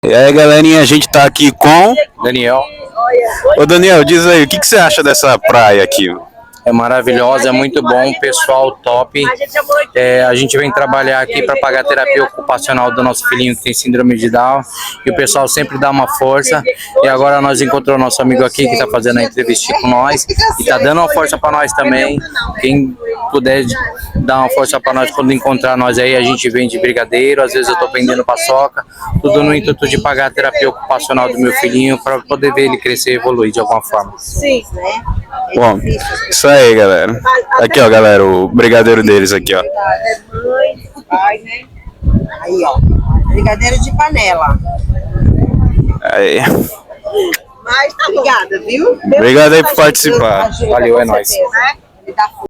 E aí, galerinha, a gente tá aqui com Daniel, Ô Daniel, diz aí, o que você acha dessa praia aqui? é maravilhosa, é muito bom, pessoal top. A gente vem trabalhar aqui para pagar a terapia ocupacional do nosso filhinho que tem síndrome de Down e o pessoal sempre dá uma força. E agora nós encontramos nosso amigo aqui que está fazendo a entrevista com nós e está dando uma força para nós também. Quem puder dar uma força para nós quando encontrar nós aí, a gente vende brigadeiro, às vezes eu estou vendendo paçoca, tudo no intuito de pagar a terapia ocupacional do meu filhinho para poder ver ele crescer e evoluir de alguma forma. Sim, né? Bom, isso aí, galera. Aqui, ó, galera, o brigadeiro deles aqui, ó. Mãe, pai, né? Aí, ó. Brigadeiro de panela. Aí. Mas tá obrigada, viu? Obrigado aí por participar. Valeu, é nóis. Ele dá